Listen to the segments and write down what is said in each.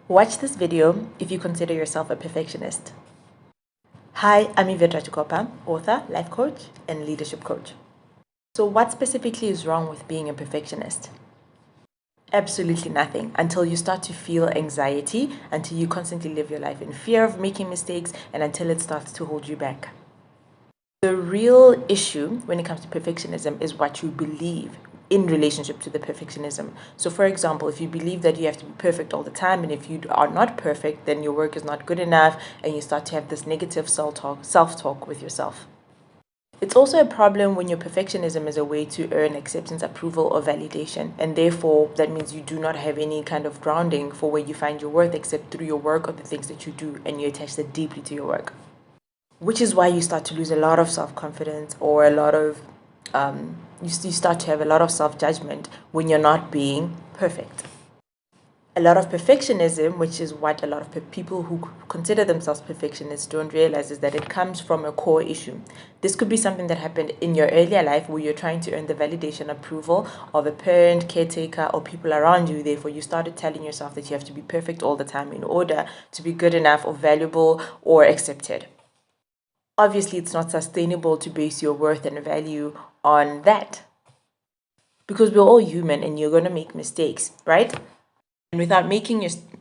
Watch this video if you consider yourself a perfectionist. Hi, I'm Yvette Ratshikhopha, author, life coach, and leadership coach. So what specifically is wrong with being a perfectionist? Absolutely nothing until you start to feel anxiety, until you constantly live your life in fear of making mistakes, and until it starts to hold you back. The real issue when it comes to perfectionism is what you believe in relationship to the perfectionism. So for example, if you believe that you have to be perfect all the time, and if you are not perfect, then your work is not good enough, and you start to have this negative self-talk with yourself. It's also a problem when your perfectionism is a way to earn acceptance, approval, or validation, and therefore that means you do not have any kind of grounding for where you find your worth except through your work or the things that you do, and you attach that deeply to your work. Which is why you start to lose a lot of self-confidence, or a lot of you start to have a lot of self-judgment when you're not being perfect. A lot of perfectionism, which is what a lot of people who consider themselves perfectionists don't realize, is that it comes from a core issue. This could be something that happened in your earlier life where you're trying to earn the validation, approval of a parent, caretaker, or people around you. Therefore, you started telling yourself that you have to be perfect all the time in order to be good enough or valuable or accepted. Obviously, it's not sustainable to base your worth and value on that, because we're all human and you're going to make mistakes, right? And without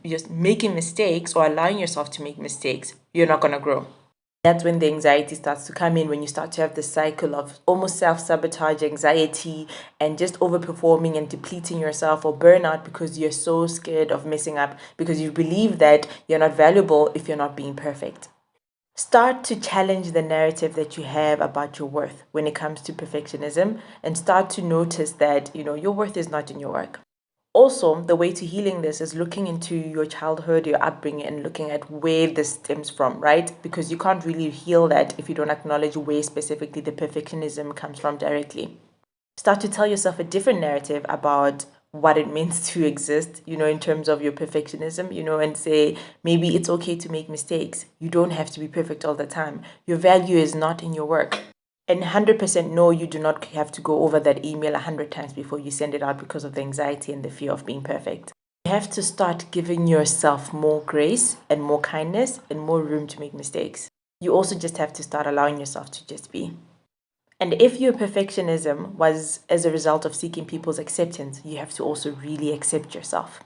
just making mistakes or allowing yourself to make mistakes, you're not going to grow. That's when the anxiety starts to come in, when you start to have this cycle of almost self-sabotage, anxiety, and just overperforming and depleting yourself, or burnout because you're so scared of messing up, because you believe that you're not valuable if you're not being perfect. Start to challenge the narrative that you have about your worth when it comes to perfectionism, and start to notice that, your worth is not in your work. Also, the way to healing this is looking into your childhood, your upbringing, and looking at where this stems from, right? Because you can't really heal that if you don't acknowledge where specifically the perfectionism comes from directly. Start to tell yourself a different narrative about what it means to exist, in terms of your perfectionism, and say, maybe it's okay to make mistakes. You don't have to be perfect all the time. Your value is not in your work. And 100% no, you do not have to go over that email 100 times before you send it out because of the anxiety and the fear of being perfect. You have to start giving yourself more grace and more kindness and more room to make mistakes. You also just have to start allowing yourself to just be. And if your perfectionism was as a result of seeking people's acceptance, you have to also really accept yourself.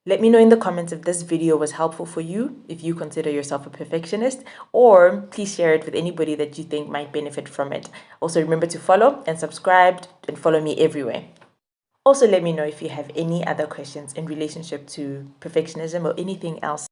Let me know in the comments if this video was helpful for you, if you consider yourself a perfectionist, or please share it with anybody that you think might benefit from it. Also, remember to follow and subscribe and follow me everywhere. Also, let me know if you have any other questions in relationship to perfectionism or anything else